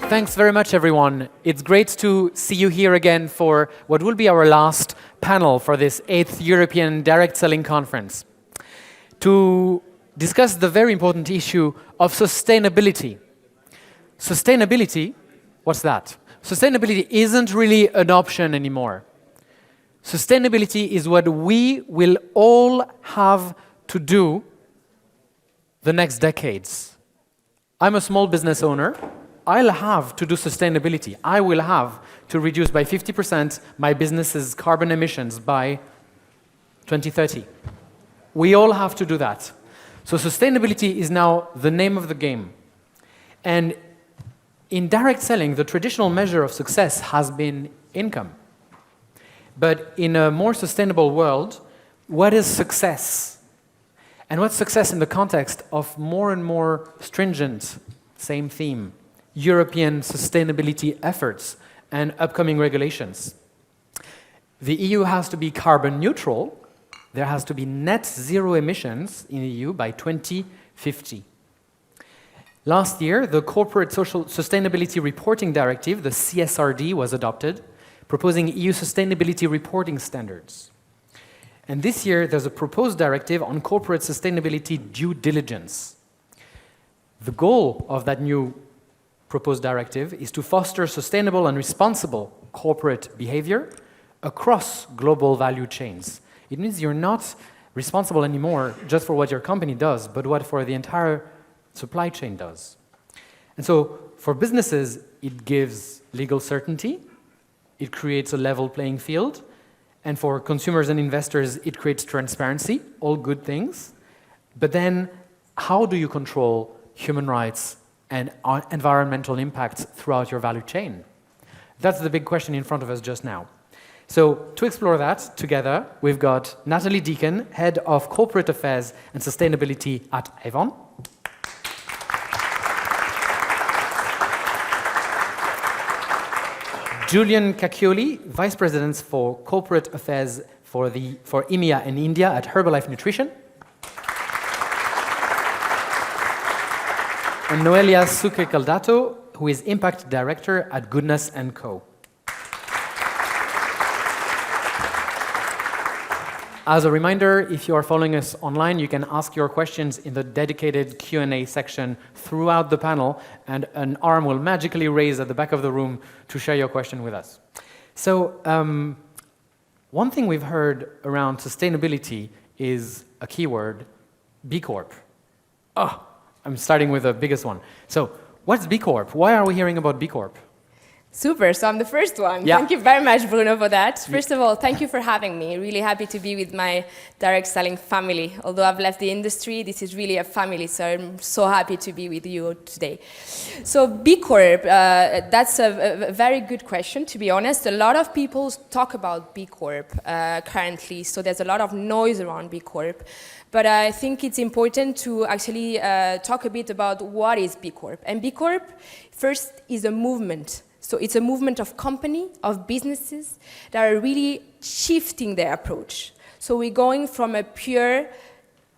Thanks very much, everyone. It's great to see you here again for what will be our last panel for this 8th European Direct Selling Conference, to discuss the very important issue of sustainability. Sustainability, what's that? Sustainability isn't really an option anymore. Sustainability is what we will all have to do the next decades. I'm a small business owner. I'll have to do sustainability. I will have to reduce by 50% my business's carbon emissions by 2030. We all have to do that. So sustainability is now the name of the game. And in direct selling, the traditional measure of success has been income. But in a more sustainable world, what is success? And what's success in the context of more and more stringent, same theme, European sustainability efforts and upcoming regulations? The EU has to be carbon neutral. There has to be net zero emissions in the EU by 2050. Last year, the Corporate Social Sustainability Reporting Directive, the CSRD, was adopted, proposing EU sustainability reporting standards. And this year, there's a proposed directive on corporate sustainability due diligence. The goal of that new proposed directive is to foster sustainable and responsible corporate behavior across global value chains. It means you're not responsible anymore just for what your company does, but what for the entire supply chain does. And so for businesses, it gives legal certainty, it creates a level playing field, and for consumers and investors, it creates transparency, all good things. But then how do you control human rights and environmental impacts throughout your value chain? That's the big question in front of us just now. So to explore that together, we've got Natalie Deacon, Head of Corporate Affairs and Sustainability at Avon. Julian Cacchioli, Vice President for Corporate Affairs for EMEA and India at Herbalife Nutrition. And Noelia Souque Caldato, who is Impact Director at Goodness & Co. As a reminder, if you are following us online, you can ask your questions in the dedicated Q&A section throughout the panel, and an arm will magically raise at the back of the room to share your question with us. So, one thing we've heard around sustainability is a keyword, B Corp. Oh, I'm starting with the biggest one. So, what's B Corp? Why are we hearing about B Corp? Super, so I'm the first one. Yeah. Thank you very much, Bruno, for that. First of all, thank you for having me. Really happy to be with my direct selling family. Although I've left the industry, this is really a family, so I'm so happy to be with you today. So B Corp, that's a very good question, to be honest. A lot of people talk about B Corp currently, so there's a lot of noise around B Corp. But I think it's important to actually talk a bit about what is B Corp. And B Corp, first, is a movement. So it's a movement of company, of businesses that are really shifting their approach. So we're going from a pure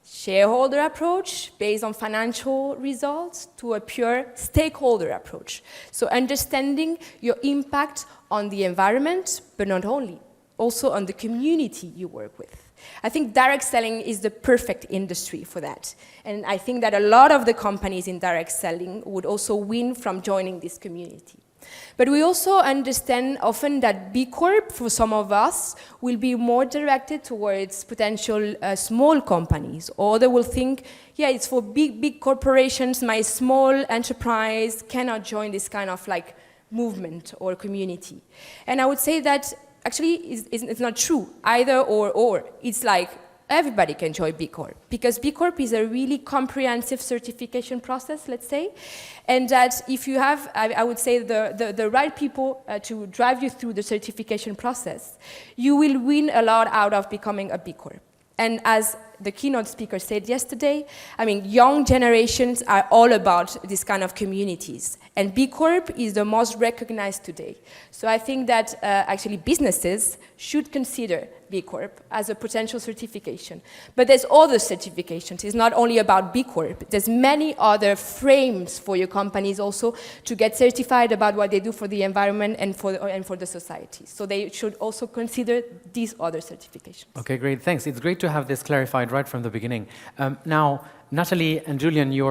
shareholder approach based on financial results to a pure stakeholder approach. So understanding your impact on the environment, but not only, also on the community you work with. I think direct selling is the perfect industry for that. And I think that a lot of the companies in direct selling would also win from joining this community. But we also understand often that B Corp, for some of us, will be more directed towards potential small companies. Or they will think, yeah, it's for big corporations, my small enterprise cannot join this kind of like movement or community. And I would say that actually it's not true, either or. It's like everybody can join B Corp, because B Corp is a really comprehensive certification process, let's say, and that if you have, I would say, the right people to drive you through the certification process, you will win a lot out of becoming a B Corp. And as the keynote speaker said yesterday, I mean, young generations are all about this kind of communities. And B Corp is the most recognized today. So I think that actually businesses should consider B Corp as a potential certification. But there's other certifications. It's not only about B Corp. There's many other frames for your companies also to get certified about what they do for the environment and for the society. So they should also consider these other certifications. Okay, great, thanks. It's great to have this clarified right from the beginning. Now, Natalie and Julian, you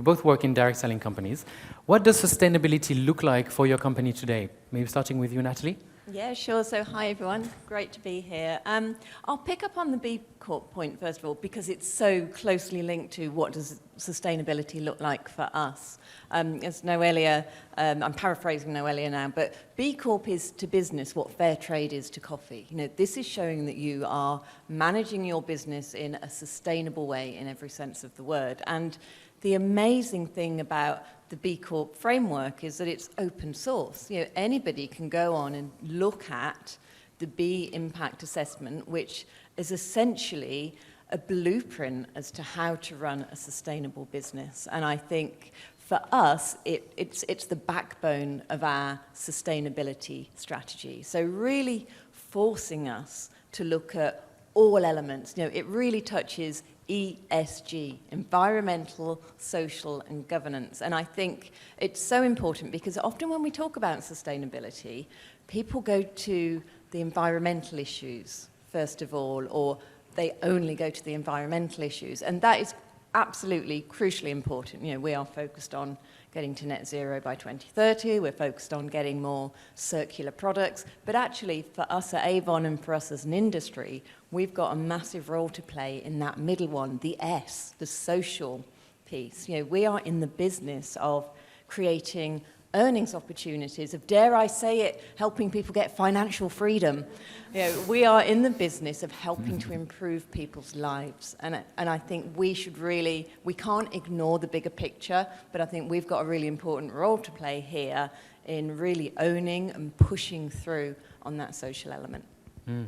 both work in direct selling companies. What does sustainability look like for your company today? Maybe starting with you, Natalie? Yeah, sure. So hi, everyone. Great to be here. I'll pick up on the B Corp point, first of all, because it's so closely linked to what does sustainability look like for us. As Noelia, I'm paraphrasing Noelia now, but B Corp is to business what fair trade is to coffee. You know, this is showing that you are managing your business in a sustainable way in every sense of the word. And the amazing thing about the B Corp framework is that it's open source. You know, anybody can go on and look at the B impact assessment, which is essentially a blueprint as to how to run a sustainable business. And I think for us, it's the backbone of our sustainability strategy. So really forcing us to look at all elements. You know, it really touches ESG, environmental, social, and governance. And I think it's so important because often when we talk about sustainability, people go to the environmental issues, first of all, or they only go to the environmental issues. And that is absolutely crucially important. You know, we are focused on getting to net zero by 2030. We're focused on getting more circular products. But actually, for us at Avon and for us as an industry, we've got a massive role to play in that middle one, the S, the social piece. You know, we are in the business of creating earnings opportunities, of, dare I say it, helping people get financial freedom. You know, we are in the business of helping to improve people's lives. And I think we can't ignore the bigger picture, but I think we've got a really important role to play here in really owning and pushing through on that social element. Mm.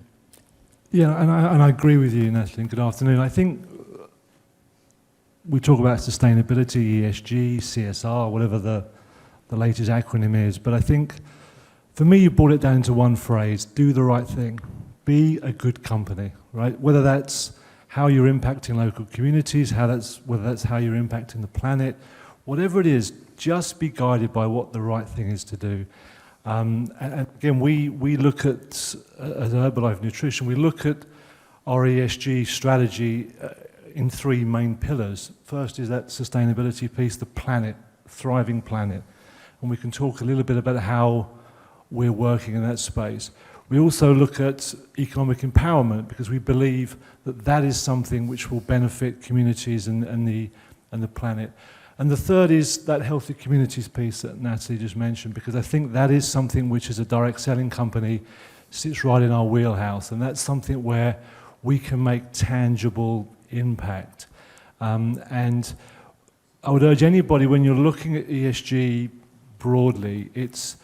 Yeah, and I agree with you, Natalie, and good afternoon. I think we talk about sustainability, ESG, CSR, whatever the latest acronym is, but I think for me you brought it down to one phrase: do the right thing, be a good company, right? Whether that's how you're impacting local communities, whether that's how you're impacting the planet, whatever it is, just be guided by what the right thing is to do. And again, we look at, as Herbalife Nutrition, we look at our ESG strategy in three main pillars. First is that sustainability piece, the planet, thriving planet. And we can talk a little bit about how we're working in that space. We also look at economic empowerment because we believe that that is something which will benefit communities and the planet. And the third is that healthy communities piece that Natalie just mentioned, because I think that is something which, as a direct selling company, sits right in our wheelhouse, and that's something where we can make tangible impact. And I would urge anybody, when you're looking at ESG broadly, it's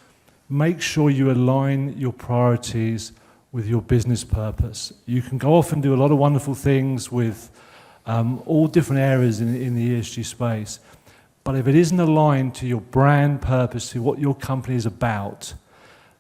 make sure you align your priorities with your business purpose. You can go off and do a lot of wonderful things with all different areas in the ESG space, but if it isn't aligned to your brand purpose, to what your company is about,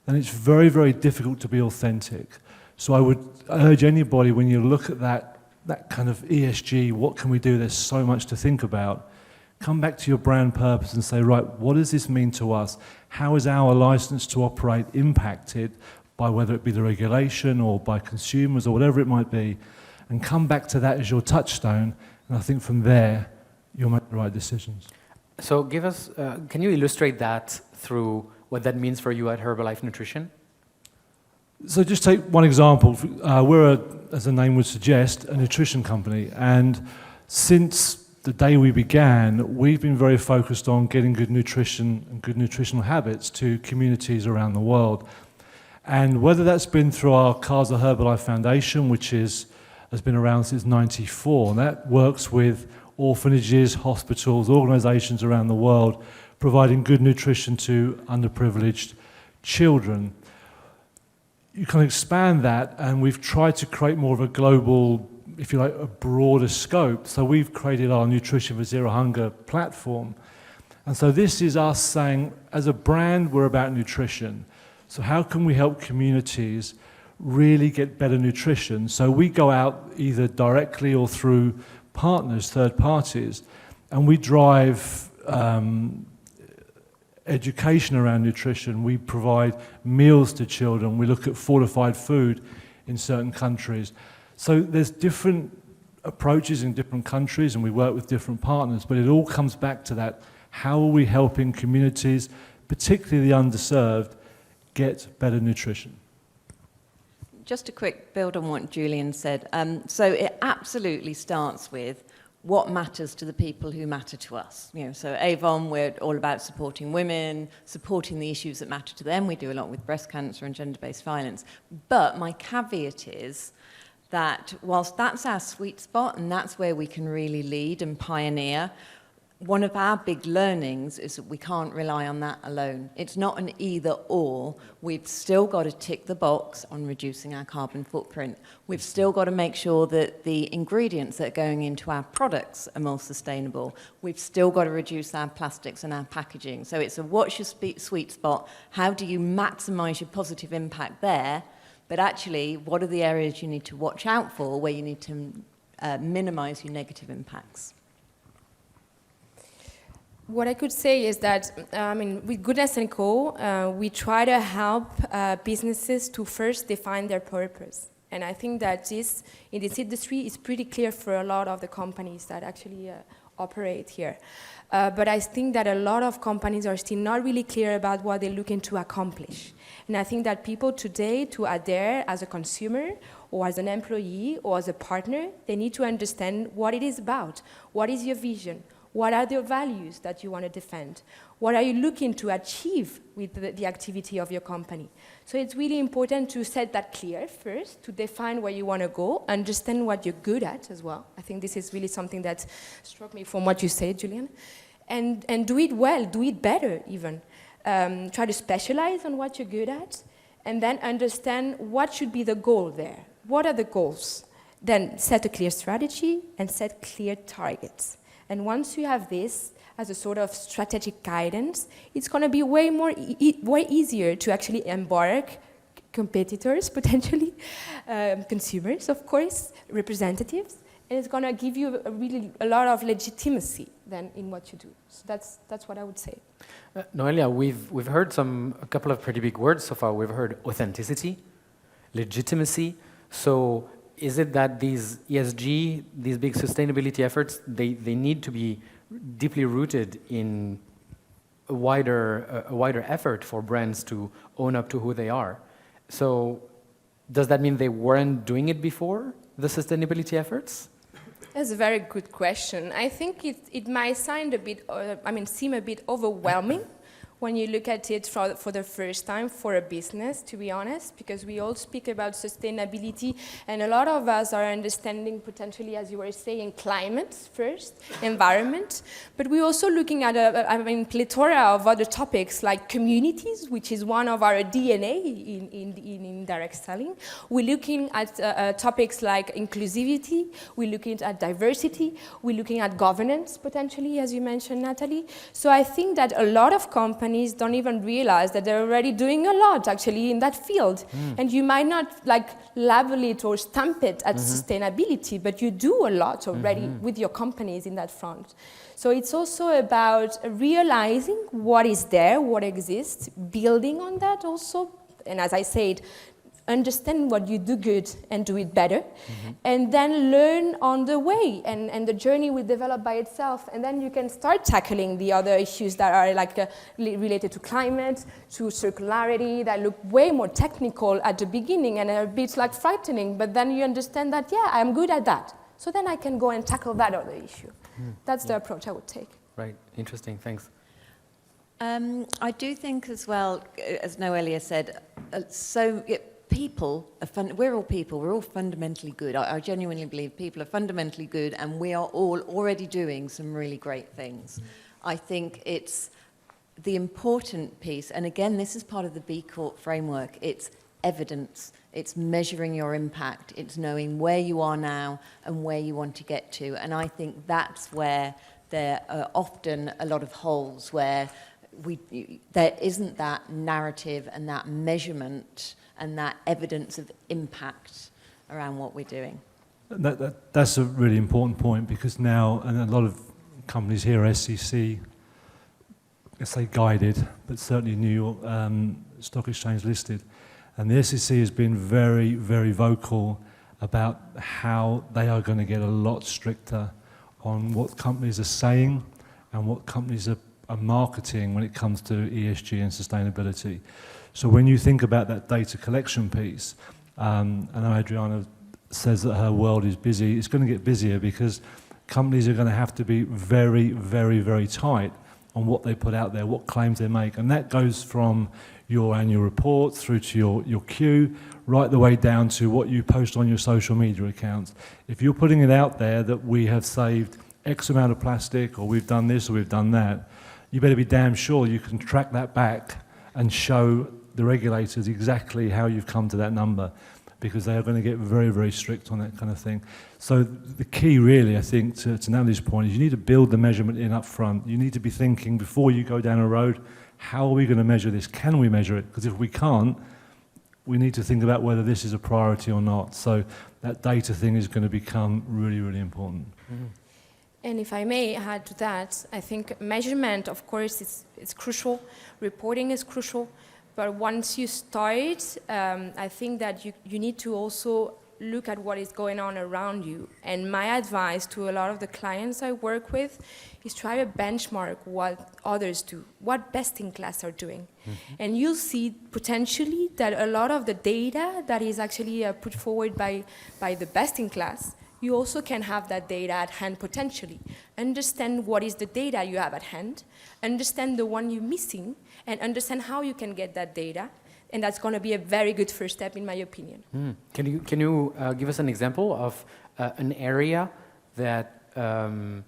then it's very, very difficult to be authentic. So I would urge anybody, when you look at that kind of ESG, what can we do? There's so much to think about. Come back to your brand purpose and say, right, what does this mean to us? How is our license to operate impacted by whether it be the regulation or by consumers or whatever it might be? And come back to that as your touchstone, and I think from there, you'll make the right decisions. So give us, can you illustrate that through what that means for you at Herbalife Nutrition? So just take one example. We're, as the name would suggest, a nutrition company, and since the day we began, we've been very focused on getting good nutrition and good nutritional habits to communities around the world. And whether that's been through our Casa Herbalife Foundation, which has been around since '94, and that works with orphanages, hospitals, organizations around the world, providing good nutrition to underprivileged children. You can expand that, and we've tried to create more of a global if you like, a broader scope. So we've created our Nutrition for Zero Hunger platform. And so this is us saying, as a brand, we're about nutrition. So how can we help communities really get better nutrition? So we go out either directly or through partners, third parties, and we drive education around nutrition. We provide meals to children. We look at fortified food in certain countries. So there's different approaches in different countries, and we work with different partners, but it all comes back to that: how are we helping communities, particularly the underserved, get better nutrition? Just a quick build on what Julian said. So it absolutely starts with what matters to the people who matter to us. You know, so Avon, we're all about supporting women, supporting the issues that matter to them. We do a lot with breast cancer and gender-based violence. But my caveat is that whilst that's our sweet spot and that's where we can really lead and pioneer, one of our big learnings is that we can't rely on that alone. It's not an either or. We've still got to tick the box on reducing our carbon footprint. We've still got to make sure that the ingredients that are going into our products are more sustainable. We've still got to reduce our plastics and our packaging. So it's a what's your sweet spot? How do you maximize your positive impact there? But actually, what are the areas you need to watch out for where you need to minimize your negative impacts? What I could say is that, with Goodness & Co., we try to help businesses to first define their purpose. And I think that this, in this industry, is pretty clear for a lot of the companies that actually operate here. But I think that a lot of companies are still not really clear about what they're looking to accomplish. And I think that people today, to adhere as a consumer, or as an employee, or as a partner, they need to understand what it is about. What is your vision? What are the values that you want to defend? What are you looking to achieve with the activity of your company? So it's really important to set that clear first, to define where you want to go, understand what you're good at as well. I think this is really something that struck me from what you said, Julian. And do it well, do it better even. Try to specialize on what you're good at, and then understand what should be the goal there. What are the goals? Then set a clear strategy and set clear targets. And once you have this as a sort of strategic guidance, it's going to be way easier to actually embark competitors, potentially, consumers, of course, representatives, and it's going to give you a lot of legitimacy then in what you do. So that's what I would say. Noelia, we've heard a couple of pretty big words so far. We've heard authenticity, legitimacy. So is it that these ESG, these big sustainability efforts, they need to be deeply rooted in a wider effort for brands to own up to who they are? So does that mean they weren't doing it before, the sustainability efforts? That's a very good question. I think it might seem a bit overwhelming when you look at it for the first time for a business, to be honest, because we all speak about sustainability, and a lot of us are understanding potentially, as you were saying, climate first, environment, but we're also looking at a plethora of other topics like communities, which is one of our DNA in direct selling. We're looking at topics like inclusivity, we're looking at diversity, we're looking at governance potentially, as you mentioned, Natalie. So I think that a lot of companies don't even realize that they're already doing a lot actually in that field. And you might not label it or stamp it as sustainability, but you do a lot already with your companies in that front. So it's also about realizing what is there, what exists, building on that also, and as I said, understand what you do good and do it better, and then learn on the way, and the journey will develop by itself, and then you can start tackling the other issues that are related to climate, to circularity, that look way more technical at the beginning and are a bit frightening, but then you understand that, yeah, I'm good at that, so then I can go and tackle that other issue. That's the approach I would take. Right, interesting, thanks. I do think as well, as Noelia said, people we're all people, we're all fundamentally good. I genuinely believe people are fundamentally good, and we are all already doing some really great things. I think it's the important piece, and again, this is part of the B Corp framework, it's evidence. It's measuring your impact. It's knowing where you are now and where you want to get to. And I think that's where there are often a lot of holes, where there isn't that narrative and that measurement and that evidence of impact around what we're doing. That's a really important point, because now, and a lot of companies here are SEC, let's say guided, but certainly New York Stock Exchange listed. And the SEC has been very, very vocal about how they are going to get a lot stricter on what companies are saying and what companies are marketing when it comes to ESG and sustainability. So when you think about that data collection piece, I know Adriana says that her world is busy. It's going to get busier because companies are going to have to be very, very, very tight on what they put out there, what claims they make. And that goes from your annual report through to your Q, right the way down to what you post on your social media accounts. If you're putting it out there that we have saved X amount of plastic, or we've done this or we've done that, you better be damn sure you can track that back and show the regulators exactly how you've come to that number, because they are going to get very, very strict on that kind of thing. So the key really, I think, to Natalie's point, is you need to build the measurement in up front. You need to be thinking before you go down a road, how are we going to measure this? Can we measure it? Because if we can't, we need to think about whether this is a priority or not. So that data thing is going to become really, really important. Mm-hmm. And if I may add to that, I think measurement, of course, it's crucial. Reporting is crucial. But once you start, I think that you need to also look at what is going on around you. And my advice to a lot of the clients I work with is try to benchmark what others do, what best-in-class are doing. Mm-hmm. And you'll see potentially that a lot of the data that is actually put forward by the best-in-class, you also can have that data at hand potentially. Understand what is the data you have at hand, understand the one you're missing, and understand how you can get that data. And that's going to be a very good first step, in my opinion. Mm. Can you give us an example of an area that that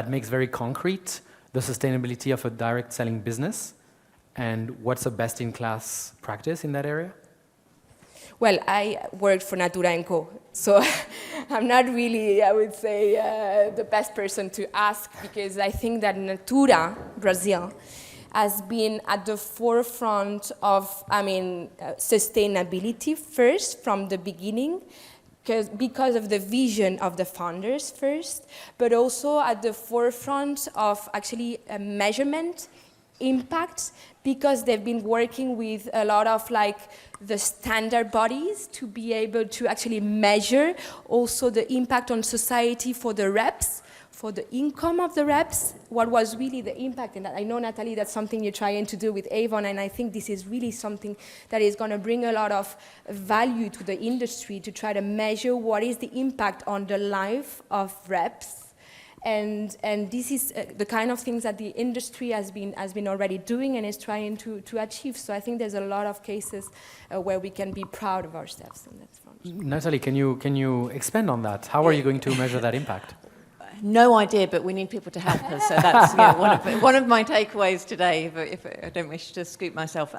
makes very concrete the sustainability of a direct selling business, and what's a best-in-class practice in that area? Well, I worked for Natura & Co, so I'm not really, I would say, the best person to ask, because I think that Natura, Brazil, has been at the forefront of, sustainability first from the beginning, because of the vision of the founders first, but also at the forefront of actually measurement, impact, because they've been working with a lot of the standard bodies to be able to actually measure also the impact on society for the reps, for the income of the reps, what was really the impact. And I know, Natalie, that's something you're trying to do with Avon, and I think this is really something that is going to bring a lot of value to the industry, to try to measure what is the impact on the life of reps. And this is the kind of things that the industry has been already doing and is trying to achieve. So I think there's a lot of cases where we can be proud of ourselves on that front. Natalie, can you expand on that? How are you going to measure that impact? No idea, but we need people to help us. So that's one of my takeaways today, if I don't wish to scoop myself.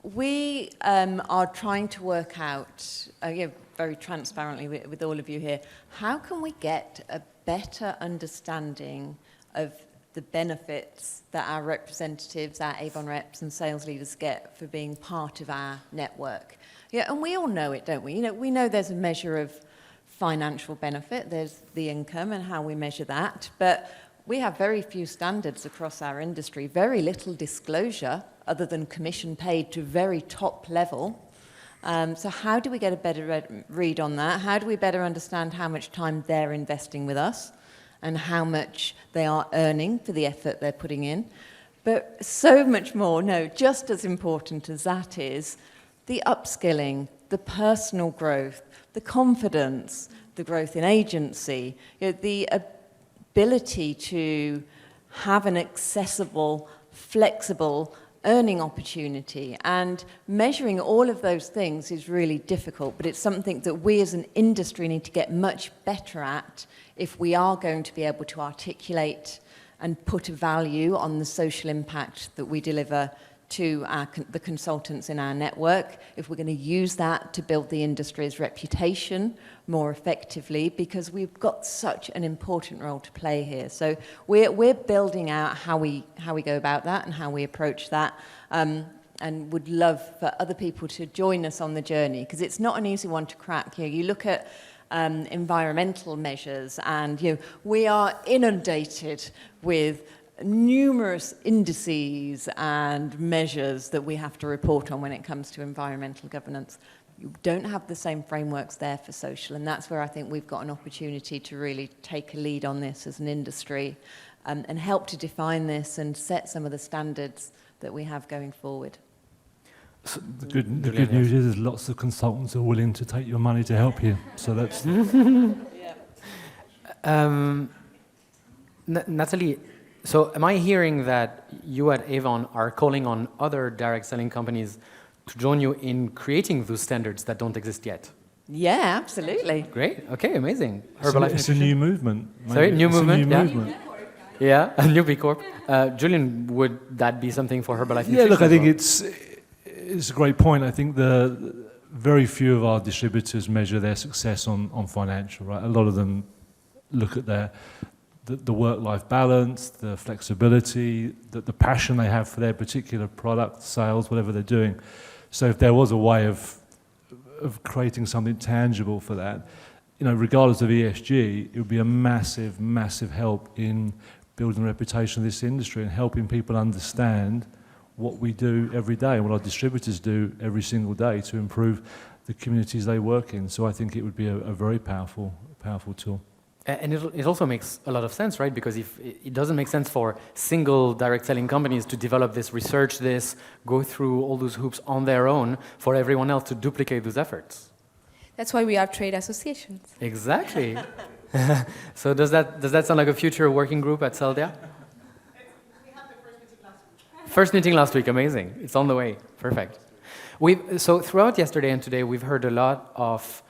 We are trying to work out, very transparently with all of you here, how can we get a better understanding of the benefits that our representatives, our Avon reps and sales leaders get for being part of our network. Yeah, and we all know it, don't we? We know there's a measure of financial benefit, there's the income and how we measure that, but we have very few standards across our industry, very little disclosure other than commission paid to very top level. So how do we get a better read on that? How do we better understand how much time they're investing with us and how much they are earning for the effort they're putting in? But so much more, just as important as that is the upskilling, the personal growth, the confidence, the growth in agency, the ability to have an accessible, flexible earning opportunity. And measuring all of those things is really difficult, but it's something that we as an industry need to get much better at if we are going to be able to articulate and put a value on the social impact that we deliver to the consultants in our network, if we're going to use that to build the industry's reputation more effectively, because we've got such an important role to play here. So we're building out how we go about that and how we approach that, and would love for other people to join us on the journey, because it's not an easy one to crack. You look at environmental measures, and we are inundated with numerous indices and measures that we have to report on when it comes to environmental governance. You don't have the same frameworks there for social, and that's where I think we've got an opportunity to really take a lead on this as an industry, and help to define this and set some of the standards that we have going forward. So the good news is there's lots of consultants who are willing to take your money to help you. So that's... Natalie, so am I hearing that you at Avon are calling on other direct selling companies to join you in creating those standards that don't exist yet? Yeah, absolutely. Great. Okay, amazing. Herbalife it's a new movement. Maybe. Sorry, new it's movement? A new movement. Yeah, a new B Corp. Julian, would that be something for Herbalife? Yeah, look, I think it's a great point. I think the very few of our distributors measure their success on financial, right? A lot of them look at the work-life balance, the flexibility, the passion they have for their particular product, sales, whatever they're doing. So if there was a way of creating something tangible for that, regardless of ESG, it would be a massive, massive help in building the reputation of this industry and helping people understand what we do every day and what our distributors do every single day to improve the communities they work in. So I think it would be a very powerful tool. And it also makes a lot of sense, right? Because if it doesn't make sense for single direct selling companies to develop this, research this, go through all those hoops on their own, for everyone else to duplicate those efforts. That's why we have trade associations. Exactly. So does that sound like a future working group at Seldia? We had the first meeting last week. First meeting last week, amazing. It's on the way. Perfect. So throughout yesterday and today, we've heard a lot of,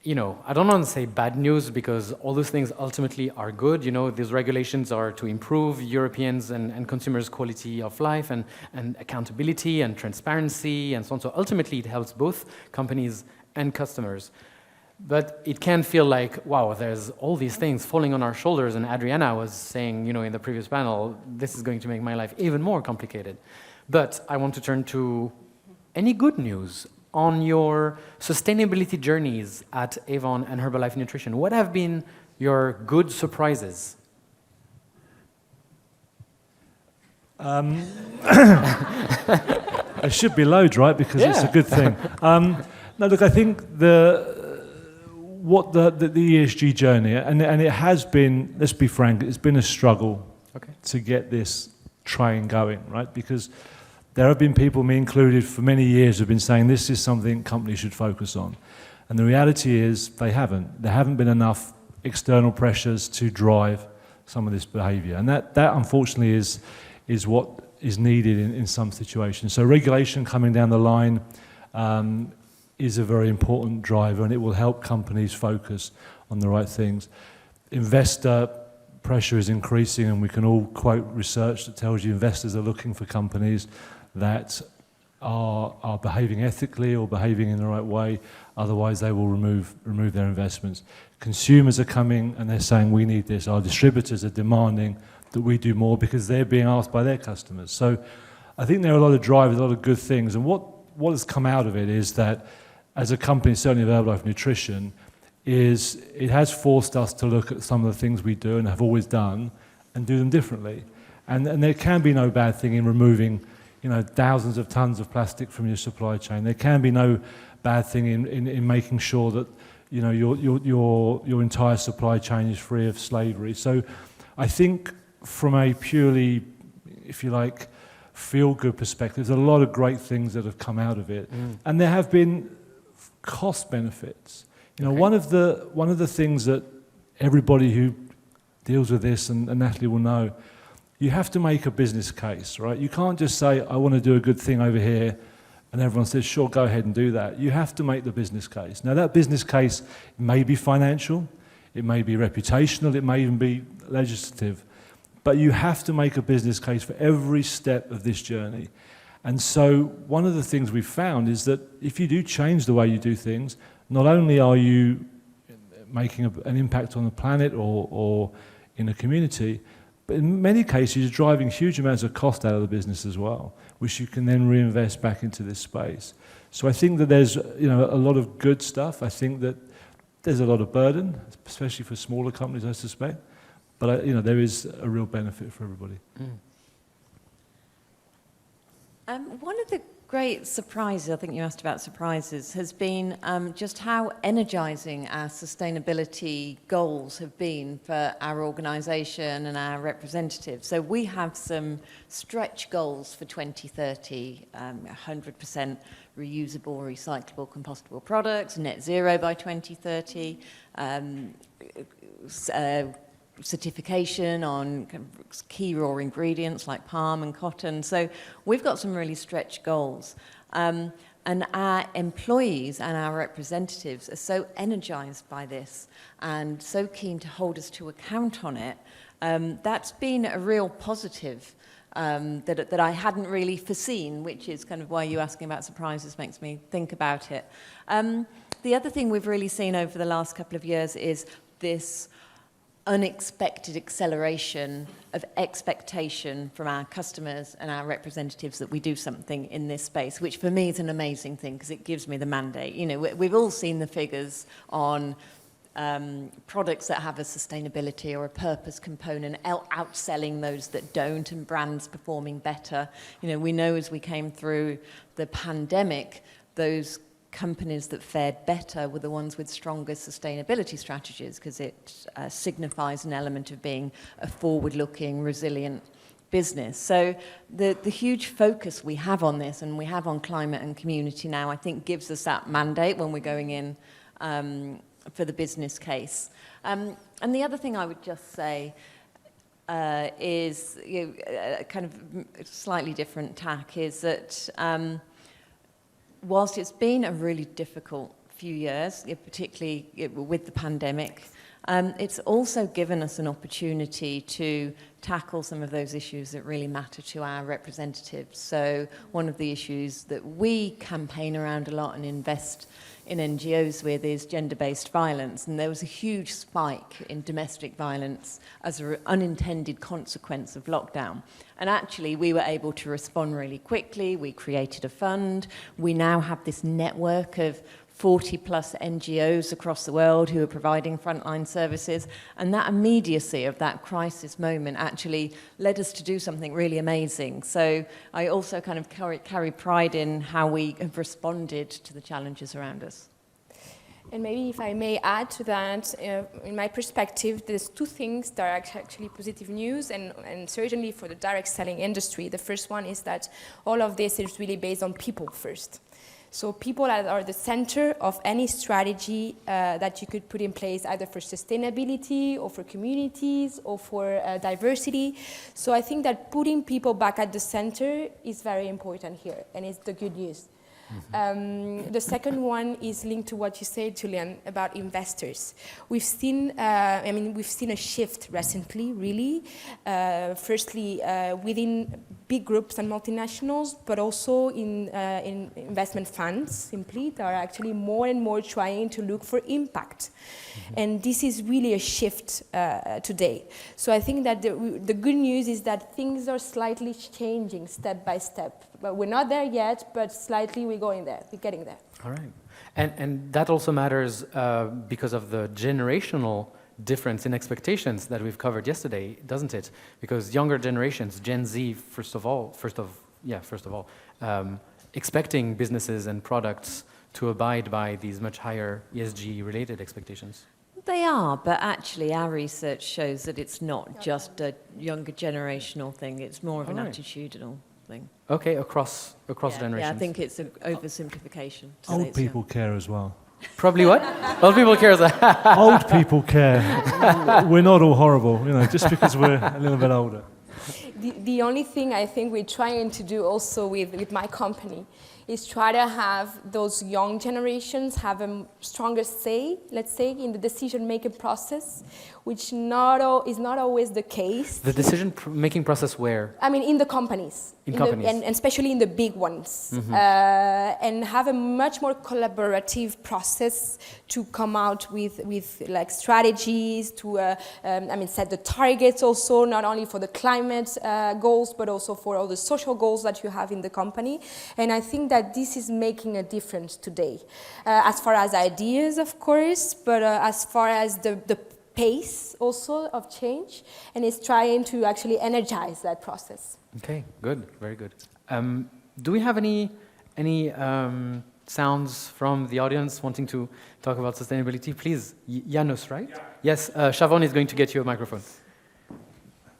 I don't want to say bad news, because all those things ultimately are good. These regulations are to improve Europeans and consumers' quality of life and accountability and transparency and so on. So ultimately, it helps both companies and customers. But it can feel like, wow, there's all these things falling on our shoulders. And Adriana was saying, in the previous panel, this is going to make my life even more complicated. But I want to turn to any good news on your sustainability journeys at Avon and Herbalife Nutrition. What have been your good surprises? It should be loads, right? Because it's a good thing. No, look, I think the ESG journey, and it has been, let's be frank, it's been a struggle to get this train going, right? Because there have been people, me included, for many years have been saying this is something companies should focus on. And the reality is they haven't. There haven't been enough external pressures to drive some of this behavior. And that unfortunately is what is needed in some situations. So regulation coming down the line is a very important driver, and it will help companies focus on the right things. Investor pressure is increasing, and we can all quote research that tells you investors are looking for companies that are behaving ethically or behaving in the right way. Otherwise, they will remove their investments. Consumers are coming and they're saying, we need this. Our distributors are demanding that we do more because they're being asked by their customers. So I think there are a lot of drivers, a lot of good things. And what has come out of it is that as a company, certainly of Herbalife Nutrition, it has forced us to look at some of the things we do and have always done and do them differently. And there can be no bad thing in removing thousands of tons of plastic from your supply chain. There can be no bad thing in making sure that your entire supply chain is free of slavery. So I think from a purely, if you like, feel-good perspective, there's a lot of great things that have come out of it. And there have been cost benefits. One of the things that everybody who deals with this, and Natalie will know, you have to make a business case, right? You can't just say, I want to do a good thing over here, and everyone says, sure, go ahead and do that. You have to make the business case. Now, that business case may be financial, it may be reputational, it may even be legislative, but you have to make a business case for every step of this journey. And so one of the things we've found is that if you do change the way you do things, not only are you making an impact on the planet or in a community, but in many cases you're driving huge amounts of cost out of the business as well, which you can then reinvest back into this space. So I think that there's a lot of good stuff. I think that there's a lot of burden, especially for smaller companies, I suspect. But there is a real benefit for everybody. One of the great surprises, I think you asked about surprises, has been just how energizing our sustainability goals have been for our organisation and our representatives. So we have some stretch goals for 2030, 100% reusable, recyclable, compostable products, net zero by 2030, certification on key raw ingredients like palm and cotton. So we've got some really stretched goals. And our employees and our representatives are so energized by this and so keen to hold us to account on it. That's been a real positive that I hadn't really foreseen, which is kind of why you asking about surprises makes me think about it. The other thing we've really seen over the last couple of years is this unexpected acceleration of expectation from our customers and our representatives that we do something in this space, which for me is an amazing thing because it gives me the mandate. We've all seen the figures on products that have a sustainability or a purpose component outselling those that don't, and brands performing better. We know as we came through the pandemic, those companies that fared better were the ones with stronger sustainability strategies because it signifies an element of being a forward-looking, resilient business. So the huge focus we have on this and we have on climate and community now, I think gives us that mandate when we're going in for the business case. And the other thing I would just say is kind of slightly different tack is that whilst it's been a really difficult few years, particularly with the pandemic, it's also given us an opportunity to tackle some of those issues that really matter to our representatives. So one of the issues that we campaign around a lot and invest in NGOs with is gender-based violence. And there was a huge spike in domestic violence as an unintended consequence of lockdown. And actually, we were able to respond really quickly. We created a fund. We now have this network of 40-plus NGOs across the world who are providing frontline services. And that immediacy of that crisis moment actually led us to do something really amazing. So I also kind of carry pride in how we have responded to the challenges around us. And maybe if I may add to that, in my perspective, there's two things that are actually positive news, and certainly for the direct selling industry. The first one is that all of this is really based on people first. So people are the center of any strategy that you could put in place, either for sustainability or for communities or for diversity. So I think that putting people back at the center is very important here, and it's the good news. The second one is linked to what you said, Julian, about investors. We've seen a shift recently, really. Firstly, within big groups and multinationals, but also in investment funds, simply, that are actually more and more trying to look for impact. And this is really a shift today. So I think that the good news is that things are slightly changing step by step. But we're not there yet, but slightly we're going there, we're getting there. All right. And that also matters because of the generational difference in expectations that we've covered yesterday, doesn't it? Because younger generations, Gen Z, first of all, expecting businesses and products to abide by these much higher ESG-related expectations. They are, but actually our research shows that it's not just a younger generational thing, it's more of an attitudinal thing. Okay, across generations. Yeah, I think it's an oversimplification. Old people care as well. Probably what? Old people care. Old people care. We're not all horrible, just because we're a little bit older. The only thing I think we're trying to do also with my company is try to have those young generations have a stronger say, let's say, in the decision-making process, which is not always the case. The decision-making process where? I mean, in the companies. And especially in the big ones. And have a much more collaborative process to come out with like strategies, to set the targets also, not only for the climate goals, but also for all the social goals that you have in the company. And I think that this is making a difference today. As far as ideas, of course, but as far as the pace also of change, and it's trying to actually energize that process. Okay, good, very good. Do we have any sounds from the audience wanting to talk about sustainability? Please, Janusz, right? Yeah. Yes, Siobhan is going to get you a microphone.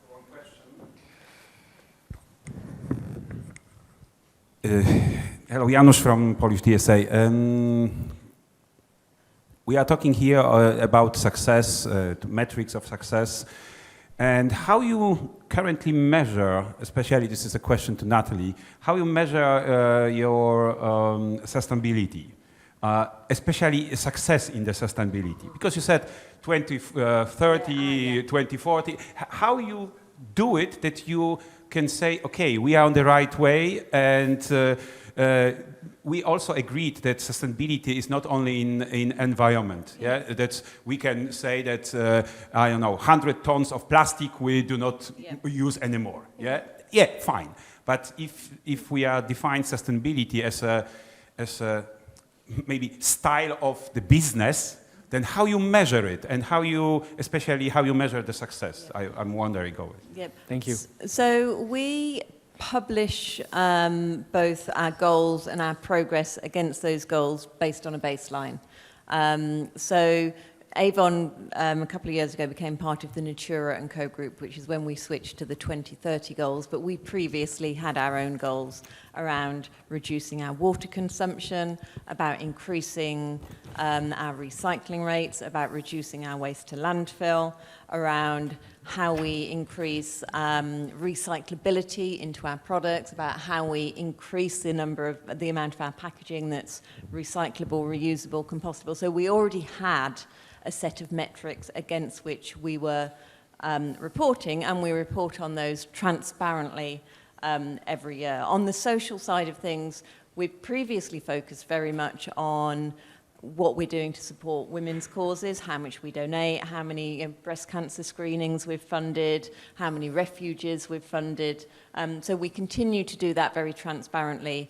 One question. Hello, Janusz from Polish DSA. We are talking here about success, metrics of success, and how you currently measure, especially this is a question to Natalie, how you measure your sustainability, especially success in the sustainability. Because you said 2030, 2040, how you do it that you can say, okay, we are on the right way, and we also agreed that sustainability is not only in environment. Yeah, that we can say that 100 tons of plastic we do not use anymore. Yeah, fine. But if we are define sustainability as a maybe style of the business, then how you measure it and especially how you measure the success? I'm wondering. Yep. Thank you. So we publish both our goals and our progress against those goals based on a baseline. So Avon, a couple of years ago, became part of the Natura & Co group, which is when we switched to the 2030 goals, but we previously had our own goals around reducing our water consumption, about increasing our recycling rates, about reducing our waste to landfill, around how we increase recyclability into our products, about how we increase the amount of our packaging that's recyclable, reusable, compostable. So we already had a set of metrics against which we were reporting, and we report on those transparently every year. On the social side of things, we've previously focused very much on what we're doing to support women's causes, how much we donate, how many breast cancer screenings we've funded, how many refuges we've funded. So we continue to do that very transparently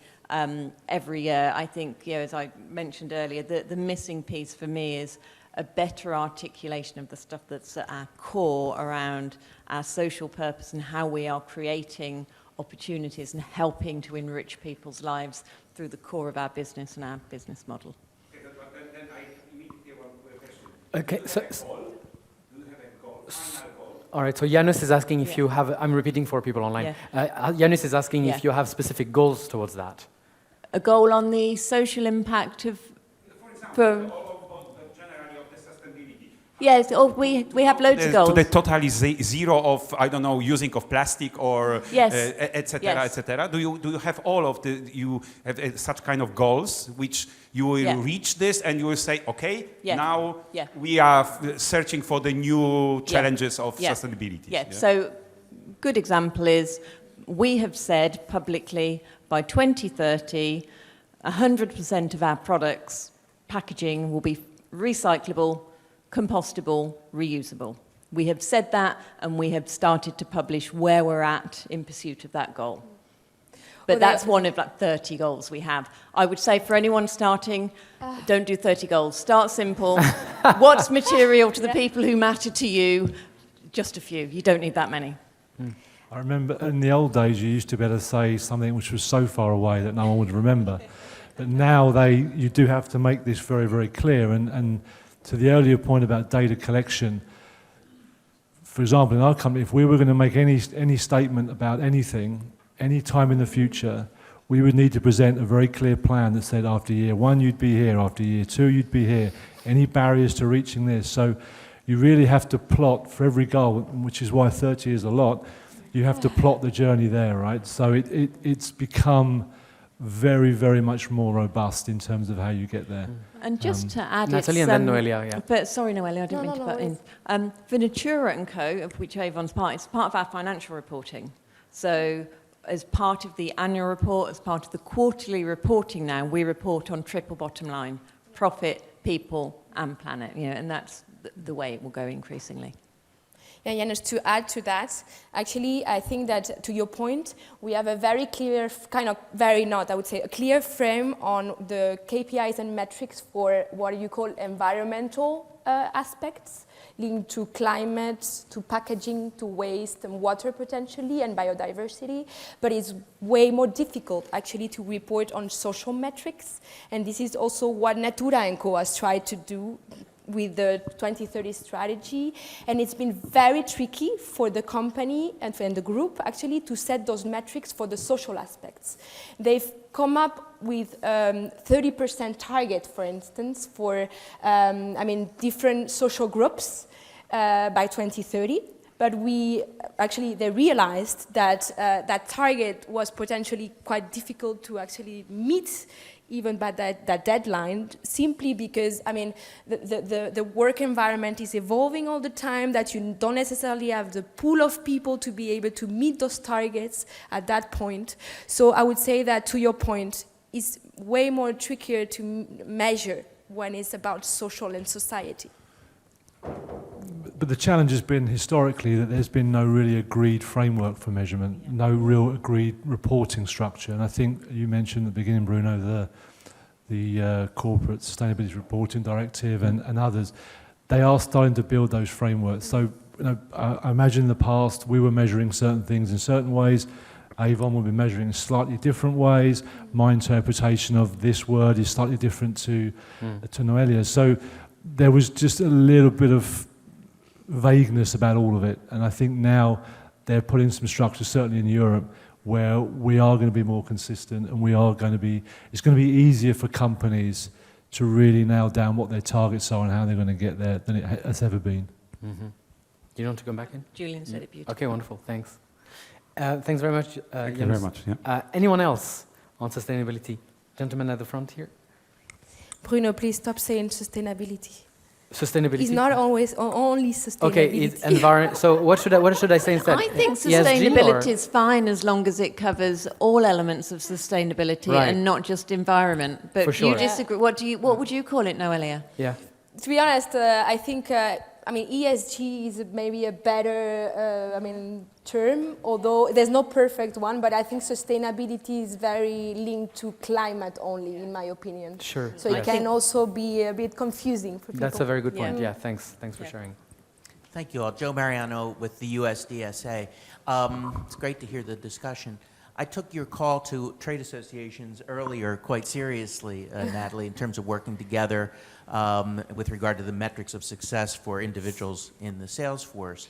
every year. I think, as I mentioned earlier, the missing piece for me is a better articulation of the stuff that's at our core around our social purpose and how we are creating opportunities and helping to enrich people's lives through the core of our business and our business model. Then I immediately have one question. Okay, so... Do you have a goal, final goal? All right, so Janusz is asking if you have... I'm repeating for people online. Janusz is asking if you have specific goals towards that. A goal on the social impact of... For example, generally of the sustainability. Yes, we have loads of goals. To the totally zero of, I don't know, using of plastic or etc. etc. Do you have all of you have such kind of goals which you will reach this and you will say, okay, now we are searching for the new challenges of sustainability. So good example is we have said publicly by 2030, 100% of our products, packaging will be recyclable, compostable, reusable. We have said that, and we have started to publish where we're at in pursuit of that goal. But that's one of 30 goals we have. I would say for anyone starting, don't do 30 goals. Start simple. What's material to the people who matter to you? Just a few. You don't need that many. I remember in the old days you used to be able to say something which was so far away that no one would remember. But now you do have to make this very, very clear. And to the earlier point about data collection, for example, in our company, if we were going to make any statement about anything, any time in the future, we would need to present a very clear plan that said after year 1 you'd be here, after year 2 you'd be here, any barriers to reaching this. So you really have to plot for every goal, which is why 30 is a lot. You have to plot the journey there, right? So it's become very, very much more robust in terms of how you get there. And just to add, Natalie it's, and then Noelia, yeah. But sorry, Noelia, I didn't No, mean to no, butt in. Venatura and Co, of which Avon's part, it's part of our financial reporting. So as part of the annual report, as part of the quarterly reporting now, we report on triple bottom line, profit, people, and planet. You know, and that's the way it will go increasingly. Yeah, Janusz, to add to that, actually, I think that to your point, we have a very clear, a clear frame on the KPIs and metrics for what you call environmental aspects, linked to climate, to packaging, to waste and water potentially, and biodiversity. But it's way more difficult, actually, to report on social metrics. And this is also what Natura & Co has tried to do with the 2030 strategy, and it's been very tricky for the company and for the group actually to set those metrics for the social aspects. They've come up with 30% target, for instance, for different social groups by 2030. But they realized that that target was potentially quite difficult to actually meet even by that deadline, simply because, the work environment is evolving all the time, that you don't necessarily have the pool of people to be able to meet those targets at that point. So I would say that, to your point, it's way more trickier to measure when it's about social and society. But the challenge has been historically that there's been no really agreed framework for measurement, no real agreed reporting structure. And I think you mentioned at the beginning, Bruno, the Corporate Sustainability Reporting Directive and others. They are starting to build those frameworks. So I imagine in the past we were measuring certain things in certain ways. Avon will be measuring in slightly different ways. My interpretation of this word is slightly different to Noelia's. So there was just a little bit of vagueness about all of it, and I think now they're putting some structure, certainly in Europe, where we are going to be more consistent, and it's going to be easier for companies to really nail down what their targets are and how they're going to get there than it has ever been. Mm-hmm. Do you want to come back in? Julian said it beautifully. Okay, wonderful, thanks. Thanks very much, Thank you very much. Yeah. Anyone else on sustainability? Gentleman at the front here. Bruno, please stop saying sustainability. Sustainability. It's not always only sustainability. Okay, it's environment. So what should I say instead? I think ESG sustainability or? is fine as long as it covers all elements of sustainability and not just environment. But For sure. you disagree. What would you call it, Noelia? Yeah. To be honest, I think ESG is maybe a better term, although there's no perfect one, but I think sustainability is very linked to climate only, in my opinion. Sure. So it can also be a bit confusing for people. That's a very good point. Yeah, thanks for sharing. Thank you all. Joe Mariano with the USDSA. It's great to hear the discussion. I took your call to trade associations earlier quite seriously, Natalie, in terms of working together with regard to the metrics of success for individuals in the sales force.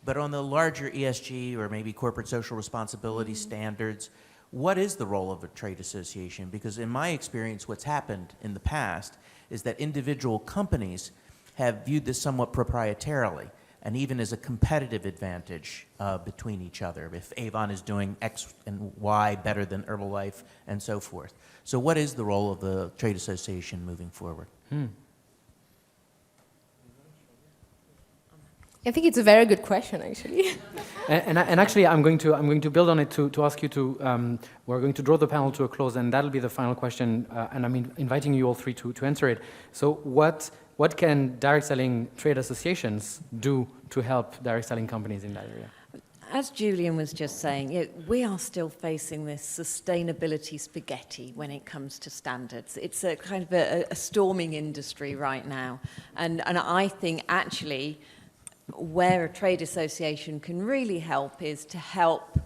But on the larger ESG or maybe corporate social responsibility standards, what is the role of a trade association? Because in my experience, what's happened in the past is that individual companies have viewed this somewhat proprietarily and even as a competitive advantage between each other. If Avon is doing X and Y better than Herbalife and so forth. So what is the role of the trade association moving forward? I think it's a very good question, actually. And actually, I'm going to build on it to ask you to. We're going to draw the panel to a close, and that'll be the final question. And I'm inviting you all three to answer it. So, what can direct selling trade associations do to help direct selling companies in that area? As Julian was just saying, we are still facing this sustainability spaghetti when it comes to standards. It's a kind of a storming industry right now, and I think actually, where a trade association can really help is to help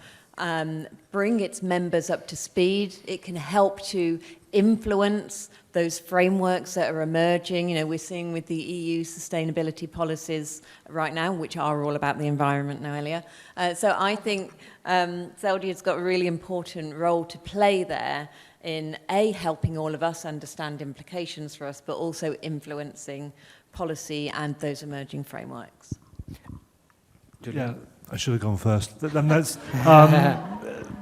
bring its members up to speed. It can help to influence those frameworks that are emerging. We're seeing with the EU sustainability policies right now, which are all about the environment, Noelia. So I think Seldia's got a really important role to play there in helping all of us understand implications for us, but also influencing policy and those emerging frameworks. Julian. Yeah, I should have gone first. And that's,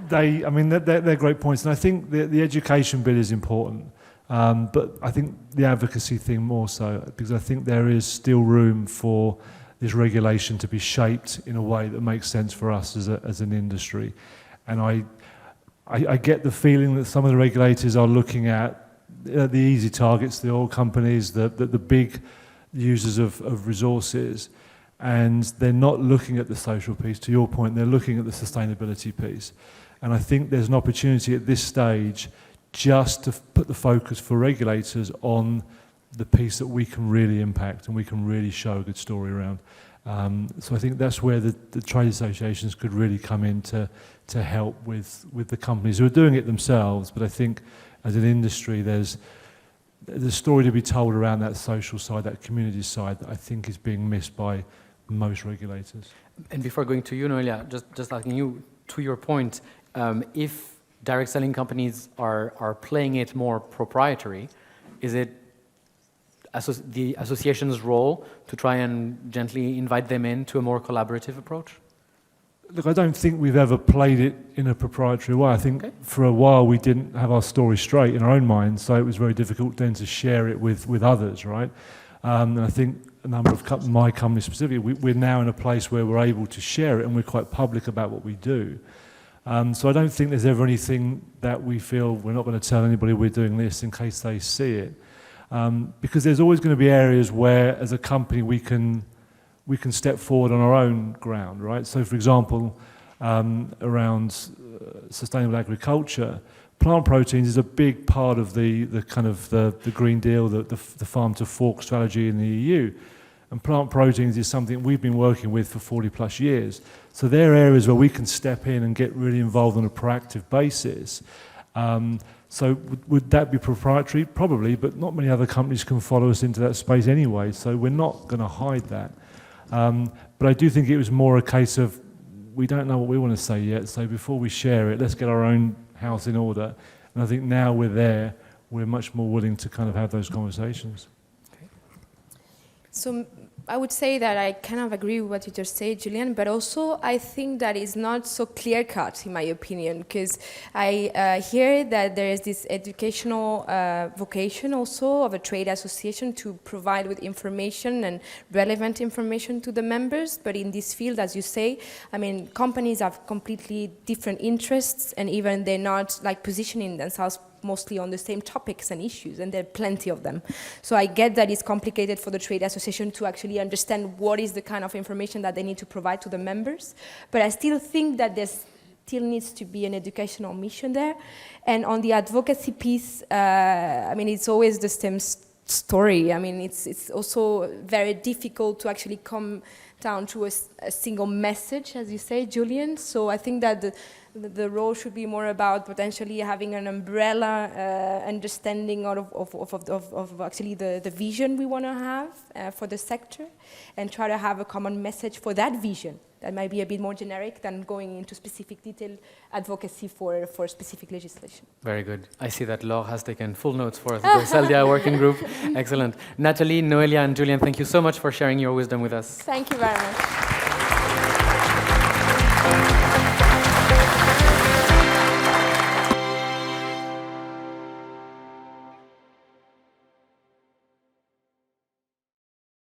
they're great points, and I think the education bit is important, but I think the advocacy thing more so, because I think there is still room for this regulation to be shaped in a way that makes sense for us as an industry, and I get the feeling that some of the regulators are looking at the easy targets, the oil companies, the big users of resources, and they're not looking at the social piece. To your point, they're looking at the sustainability piece. And I think there's an opportunity at this stage just to put the focus for regulators on the piece that we can really impact and we can really show a good story around. So I think that's where the trade associations could really come in to help with the companies who are doing it themselves. But I think as an industry, there's a story to be told around that social side, that community side, that I think is being missed by most regulators. And before going to you, Noelia, just asking you, to your point, if direct selling companies are playing it more proprietary, is it the association's role to try and gently invite them into a more collaborative approach? Look, I don't think we've ever played it in a proprietary way. I think for a while we didn't have our story straight in our own minds, so it was very difficult then to share it with others, right? And I think a number of my company specifically, we're now in a place where we're able to share it and we're quite public about what we do. So I don't think there's ever anything that we feel we're not going to tell anybody we're doing this in case they see it. Because there's always going to be areas where, as a company, we can step forward on our own ground, right? So, for example, around sustainable agriculture, plant proteins is a big part of the Green Deal, the farm to fork strategy in the EU. And plant proteins is something we've been working with for 40 plus years. So there are areas where we can step in and get really involved on a proactive basis. So would that be proprietary? Probably, but not many other companies can follow us into that space anyway, so we're not going to hide that. But I do think it was more a case of we don't know what we want to say yet, so before we share it, let's get our own house in order. And I think now we're there, we're much more willing to kind of have those conversations. Okay. So I would say that I kind of agree with what you just said, Julian, but also I think that it's not so clear-cut, in my opinion, because I hear that there is this educational vocation also of a trade association to provide with information and relevant information to the members, but in this field, as you say, I mean, companies have completely different interests, and even they're not like positioning themselves mostly on the same topics and issues, and there are plenty of them. So I get that it's complicated for the trade association to actually understand what is the kind of information that they need to provide to the members, but I still think that there still needs to be an educational mission there. And on the advocacy piece, I mean, it's always the same story. I mean, it's also very difficult to actually come down to a single message, as you say, Julian. So I think that the role should be more about potentially having an umbrella understanding of actually the vision we want to have for the sector, and try to have a common message for that vision that might be a bit more generic than going into specific detailed advocacy for specific legislation. Very good. I see that Laure has taken full notes for the Seldia working group. Excellent. Natalie, Noelia, and Julian, thank you so much for sharing your wisdom with us. Thank you very much.